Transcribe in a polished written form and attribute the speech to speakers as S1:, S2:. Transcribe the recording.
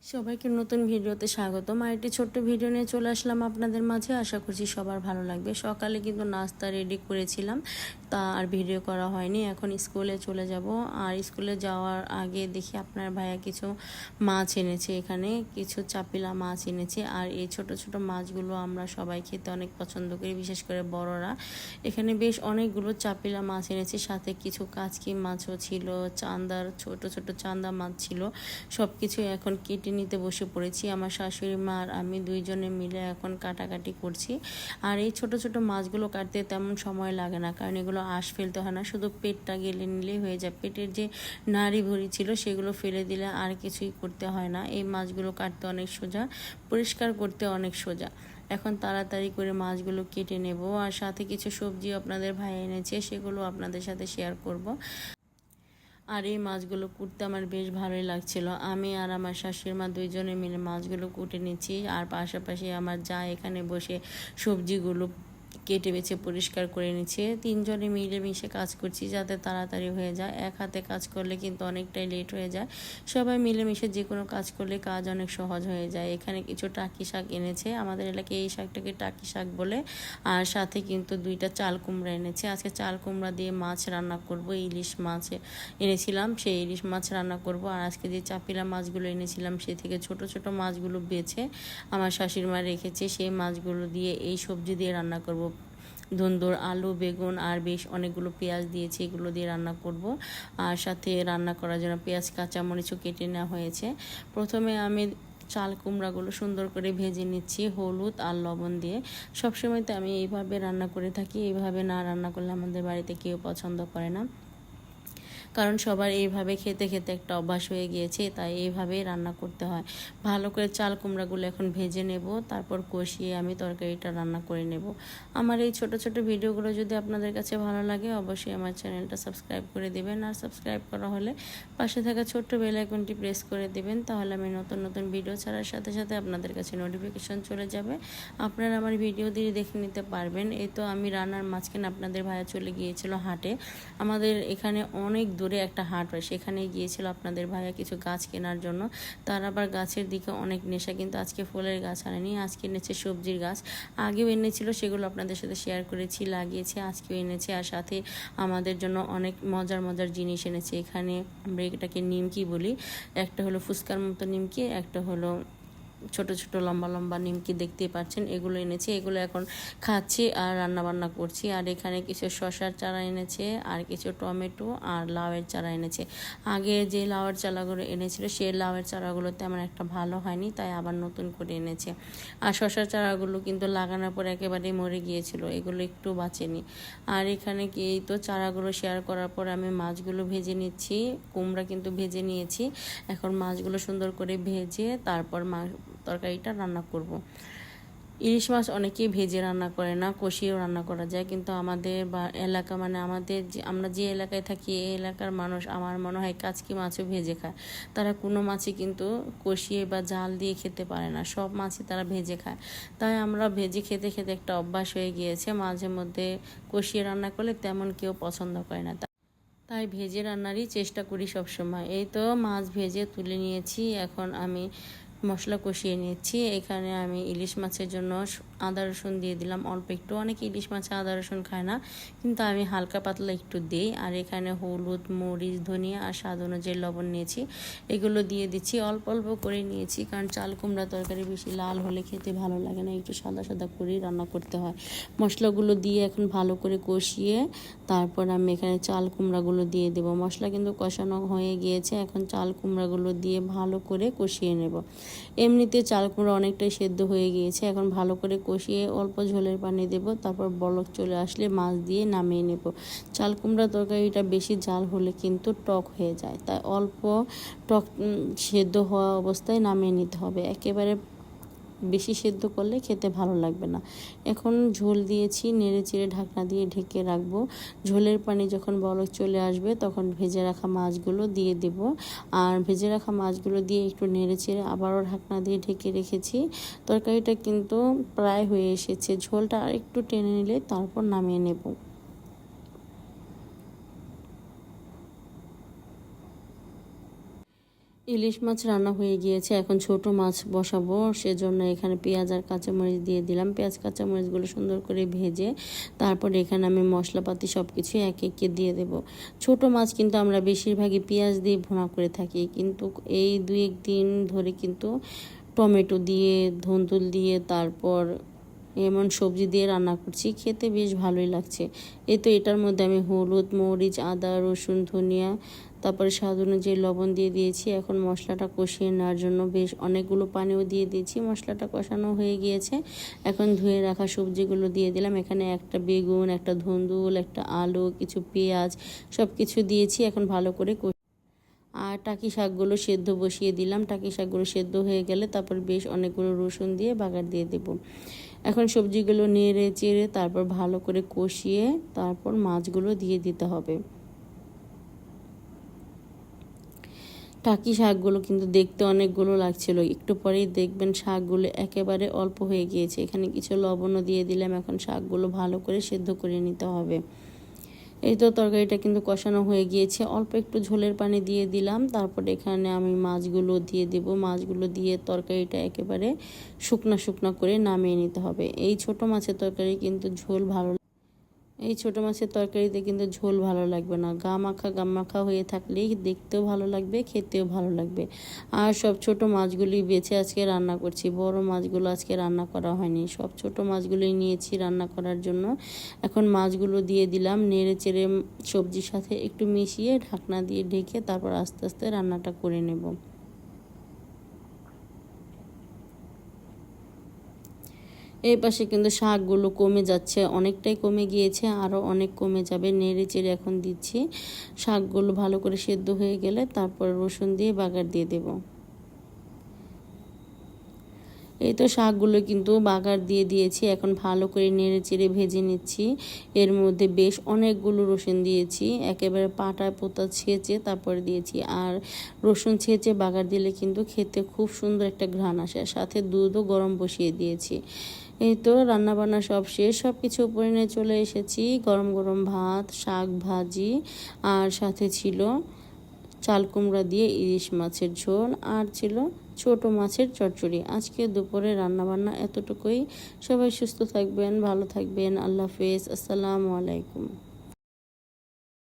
S1: সবাইকে নতুন ভিডিওতে স্বাগতম। আর একটি ছোট্ট ভিডিও নিয়ে চলে আসলাম আপনাদের মাঝে। আশা করছি সবার ভালো লাগবে। সকালে কিন্তু নাস্তা রেডি করেছিলাম, তা আর ভিডিও করা হয়নি। এখন স্কুলে চলে যাব। আর স্কুলে যাওয়ার আগে দেখি আপনার ভাইয়া কিছু মাছ এনেছে, এখানে কিছু চাপিলা মাছ এনেছে। আর এই ছোট ছোট মাছগুলো আমরা সবাই খেতে অনেক পছন্দ করি, বিশেষ করে বড়রা। এখানে বেশ অনেকগুলো চাপিলা মাছ এনেছে, সাথে কিছু কাচকি মাছও ছিল, চান্দার ছোট ছোট চান্দা মাছ ছিল। সব কিছু এখন কেটে নিতে বসে পড়েছি। আমার শাশুড়ি মা আর আমি দুইজনে মিলে এখন কাটাকাটি করছি। আর এই ছোট ছোট মাছগুলো কাটতে তেমন সময় লাগে না, কারণ এগুলো আঁশ ফেলতে হয় না, শুধু পেটটা গেলে নিলেই হয়ে যায়। পেটের যে নাড়ি ভুঁড়ি ছিল সেগুলো ফেলে দিলে আর কিছুই করতে হয় না। এই মাছগুলো কাটতে অনেক সোজা, পরিষ্কার করতে অনেক সোজা। এখন তাড়াতাড়ি করে মাছগুলো কেটে নেব। আর সাথে কিছু সবজি আপনাদের ভাই এনেছে, সেগুলো আপনাদের সাথে শেয়ার করব। আর এই মাছগুলো কুটতে আমার বেশ ভালোই লাগছিল। আমি আর আমার শাশুড়ি মা দুইজনে মিলে মাছগুলো কুটে নিচ্ছি, আর পাশাপাশি আমার যা এখানে বসে সবজিগুলো কেটে বেছে পরিষ্কার করে নিচ্ছে। তিনজনে মিলেমিশে কাজ করছি যাতে তাড়াতাড়ি হয়ে যায়। এক হাতে কাজ করলে কিন্তু অনেকটাই লেট হয়ে যায়। সবাই মিলেমিশে যে কোনো কাজ করলে কাজ অনেক সহজ হয়ে যায়। এখানে কিছু টাকি শাক এনেছে, আমাদের এলাকায় এই শাকটাকে টাকি শাক বলে। আর সাথে কিন্তু দুইটা চাল কুমড়া এনেছে। আজকে চাল কুমড়া দিয়ে মাছ রান্না করব। ইলিশ মাছ এনেছিলাম, সেই ইলিশ মাছ রান্না করব। আর আজকে যে চাপিলা মাছগুলো এনেছিলাম সে থেকে ছোট ছোট মাছগুলো বেছে আমার শাশুড়ি মা রেখেছে, সেই মাছগুলো দিয়ে এই সবজি দিয়ে রান্না করব। ধুন্দুর, আলু, বেগুন আর বেশ অনেকগুলো পেঁয়াজ দিয়েছি, এগুলো দিয়ে রান্না করব। আর সাথে রান্না করার জন্য পেঁয়াজ কাঁচামরিচও কেটে নেওয়া হয়েছে। প্রথমে আমি চাল কুমড়াগুলো সুন্দর করে ভেজে নিচ্ছি হলুদ আর লবণ দিয়ে। সবসময় তো আমি এইভাবে রান্না করে থাকি, এইভাবে না রান্না করলে আমাদের বাড়িতে কেউ পছন্দ করে না, কারণ সবার এইভাবে খেতে খেতে একটা অভ্যাস হয়ে গিয়েছে, তাই এইভাবেই রান্না করতে হয়। ভালো করে চাল কুমড়াগুলো এখন ভেজে নেব, তারপর কষিয়ে আমি তরকারিটা রান্না করে নেব। আমার এই ছোট ছোট ভিডিওগুলো যদি আপনাদের কাছে ভালো লাগে, অবশ্যই আমার চ্যানেলটা সাবস্ক্রাইব করে দেবেন। আর সাবস্ক্রাইব করা হলে পাশে থাকা ছোট্ট বেল আইকনটি প্রেস করে দেবেন, তাহলে আমি নতুন নতুন ভিডিও ছাড়ার সাথে সাথে আপনাদের কাছে নোটিফিকেশন চলে যাবে। আপনারা আমার ভিডিও দিয়ে দেখে নিতে পারবেন। এই তো আমি রান্নার মাঝখানে আপনাদের ভাইয়া চলে গিয়েছিল হাটে। আমাদের এখানে অনেক দূরে একটা হাট হয়, সেখানে গিয়েছিল আপনাদের ভাইয়া কিছু গাছ কেনার জন্য। তার আবার গাছের দিকে অনেক নেশা, কিন্তু আজকে ফুলের গাছ আনেনি, আজকে এনেছে সবজির গাছ। আগেও এনেছিল, সেগুলো আপনাদের সাথে শেয়ার করেছি, লাগিয়েছে, আজকেও এনেছে। আর সাথে আমাদের জন্য অনেক মজার মজার জিনিস এনেছে। এখানে আমরা এটাকে নিমকি বলি, একটা হলো ফুচকার মতো নিমকি, একটা হলো ছোট ছোট লম্বা লম্বা নিমকি, দেখতেই পাচ্ছেন। এগুলো এনেছি, এগুলো এখন খাচ্ছি আর রান্না বান্না করছি। আর এখানে কিছু শসার চারা এনেছে, আর কিছু টমেটো আর লাউয়ের চারা এনেছে। আগে যে লাউয়ের চারাগুলো এনেছিল সেই লাউয়ের চারাগুলো তেমন একটা ভালো হয়নি, তাই আবার নতুন করে এনেছে। আর শসার চারাগুলো কিন্তু লাগানোর পর একেবারেই মরে গিয়েছিল, এগুলো একটু বাঁচেনি। আর এখানে কি তো চারাগুলো শেয়ার করার পর আমি মাছগুলো ভেজে নিচ্ছি। কুমড়া কিন্তু ভেজে নিয়েছি, এখন মাছগুলো সুন্দর করে ভেজে তারপর তরকারিটা রান্না করব। ইলিশ মাছ অনেকেই ভেজে রান্না করে না, কষিয়েও রান্না করা যায়, কিন্তু আমাদের বা এলাকা মানে আমাদের যে আমরা যে এলাকায় থাকি এই এলাকার মানুষ আমার মনে হয় কাচকি মাছও ভেজে খায়। তারা কোনো মাছই কিন্তু কষিয়ে বা জাল দিয়ে খেতে পারে না, সব মাছই তারা ভেজে খায়। তাই আমরা ভেজে খেতে খেতে একটা অভ্যাস হয়ে গিয়েছে, মাঝে মধ্যে কষিয়ে রান্না করলে তেমন কেউ পছন্দ করে না, তাই ভেজে রান্নারই চেষ্টা করি সবসময়। এই তো মাছ ভেজে তুলে নিয়েছি, এখন আমি মশলা কষিয়ে নিচ্ছি। এখানে আমি ইলিশ মাছের জন্য আদা রসুন দিয়ে দিলাম অল্প একটু। অনেকে ইলিশ মাছে আদা রসুন খায় না, কিন্তু আমি হালকা পাতলা একটু দিই। আর এখানে হলুদ, মরিচ, ধনিয়া আর স্বাদ অনুযায়ী লবণ নিয়েছি, এগুলো দিয়ে দিচ্ছি। অল্প অল্প করে নিয়েছি, কারণ চাল কুমড়া তরকারি বেশি লাল হলে খেতে ভালো লাগে না, একটু সাদা সাদা করেই রান্না করতে হয়। মশলাগুলো দিয়ে এখন ভালো করে কষিয়ে তারপর আমি এখানে চাল কুমড়াগুলো দিয়ে দেবো। মশলা কিন্তু কষানো হয়ে গিয়েছে, এখন চাল কুমড়াগুলো দিয়ে ভালো করে কষিয়ে নেব। এমনিতে চাল কুমড়া অনেকটাই সেদ্ধ হয়ে গিয়েছে, এখন ভালো করে কষিয়ে অল্প ঝোলের পানি দেব, তারপর বলক চলে আসলে মাছ দিয়ে নামিয়ে নেব। চাল কুমড়া তরকারিটা বেশি জাল হলে কিন্তু টক হয়ে যায়, তাই অল্প টক সেদ্ধ হওয়া অবস্থায় নামিয়ে নিতে হবে। একেবারে বেশি সেদ্ধ করলে খেতে ভালো লাগবে না। এখন ঝোল দিয়েছি, নেড়ে চেড়ে ঢাকনা দিয়ে ঢেকে রাখবো। ঝোলের পানি যখন বলক চলে আসবে তখন ভেজে রাখা মাছগুলো দিয়ে দেব। আর ভেজে রাখা মাছগুলো দিয়ে একটু নেড়ে চেড়ে আবারও ঢাকনা দিয়ে ঢেকে রেখেছি। তরকারিটা কিন্তু প্রায় হয়ে এসেছে, ঝোলটা আর একটু টেনে নিলে তারপর নামিয়ে নেব। ইলিশ মাছ রান্না হয়ে গিয়েছে, এখন ছোট মাছ বসাবো, সেজন্য এখানে পেঁয়াজ আর কাঁচামরিচ দিয়ে দিলাম। পেঁয়াজ কাঁচামরিচগুলো সুন্দর করে ভেজে তারপর এখানে আমি মশলাপাতি সব কিছু একে একে দিয়ে দেব। ছোট মাছ কিন্তু আমরা বেশিরভাগই পেঁয়াজ দিয়ে ভুনা করে থাকি, কিন্তু এই 2-1 দিন ধরে কিন্তু টমেটো দিয়ে, ধুন্দুল দিয়ে, তারপর এমন সবজি দিয়ে রান্না করছি, খেতে বেশ ভালোই লাগছে। এই তো এটার মধ্যে আমি হলুদ, মরিচ, আদা, রসুন, ধনিয়া, তারপরে স্বাদ অনুযায়ী লবণ দিয়ে দিয়েছি। এখন মশলাটা কষিয়ে নেওয়ার জন্য বেশ অনেকগুলো পানিও দিয়ে দিয়েছি। মশলাটা কষানো হয়ে গিয়েছে, এখন ধুয়ে রাখা সবজিগুলো দিয়ে দিলাম। এখানে একটা বেগুন, একটা ধুন্দুল, একটা আলু, কিছু পেঁয়াজ সব কিছু দিয়েছি। এখন ভালো করে আর টাকি শাকগুলো সেদ্ধ বসিয়ে দিলাম। টাকি শাকগুলো সেদ্ধ হয়ে গেলে তারপর বেশ অনেকগুলো রসুন দিয়ে বাগার দিয়ে দেব। এখন সবজিগুলো নেড়ে চেড়ে তারপর ভালো করে কষিয়ে তারপর মাছগুলো দিয়ে দিতে হবে। টাকি শাকগুলো কিন্তু দেখতে অনেকগুলো লাগছিল, একটু পরেই দেখবেন শাকগুলো একেবারে অল্প হয়ে গিয়েছে। এখানে কিছু লবণও দিয়ে দিলাম। এখন শাকগুলো ভালো করে সেদ্ধ করে নিতে হবে। এই তো তরকারিটা কিন্তু কষানো হয়ে গিয়েছে, অল্প একটু ঝোলের পানি দিয়ে দিলাম। তারপর এখানে আমি মাছগুলো দিয়ে দেব। মাছগুলো দিয়ে তরকারিটা একেবারে শুকনা শুকনা করে নামিয়ে নিতে হবে। এই ছোট মাছের তরকারি কিন্তু এই ছোটো মাছের তরকারিতে কিন্তু ঝোল ভালো লাগবে না, গা মাখা হয়ে থাকলেই দেখতেও ভালো লাগবে, খেতেও ভালো লাগবে। আর সব ছোট মাছগুলি বেছে আজকে রান্না করছি, বড় মাছগুলো আজকে রান্না করা হয়নি। সব ছোট মাছগুলোই নিয়েছি রান্না করার জন্য। এখন মাছগুলো দিয়ে দিলাম, নেড়ে চেড়ে সবজির সাথে একটু মিশিয়ে ঢাকনা দিয়ে ঢেকে তারপর আস্তে আস্তে রান্নাটা করে নেব। এই পাশে কিন্তু শাকগুলো কমে যাচ্ছে, অনেকটাই কমে গিয়েছে, আরও অনেক কমে যাবে। নেড়ে চেড়ে এখন দিচ্ছি। শাকগুলো ভালো করে সেদ্ধ হয়ে গেলে তারপর রসুন দিয়ে বাগার দিয়ে দেব। এই তো শাকগুলো কিন্তু বাগার দিয়ে দিয়েছি, এখন ভালো করে নেড়ে চেড়ে ভেজে নিচ্ছি। এর মধ্যে বেশ অনেকগুলো রসুন দিয়েছি, একেবারে পাটায় পোতা ছেঁচে তারপরে দিয়েছি। আর রসুন ছেঁচে বাগার দিলে কিন্তু খেতে খুব সুন্দর একটা ঘ্রাণ আসে। সাথে দুধও গরম বসিয়ে দিয়েছি। এই তো রান্নাবান্না সব শেষ, সব কিছু উপরে নিয়ে চলে এসেছি। গরম গরম ভাত, শাক ভাজি, আর সাথে ছিল চাল কুমড়া দিয়ে ইলিশ মাছের ঝোল, আর ছিল ছোট মাছের চচ্চড়ি। আজকে দুপুরে রান্নাবান্না এতটুকুই। সবাই সুস্থ থাকবেন, ভালো থাকবেন। আল্লাহ হাফেজ, আসসালামু আলাইকুম।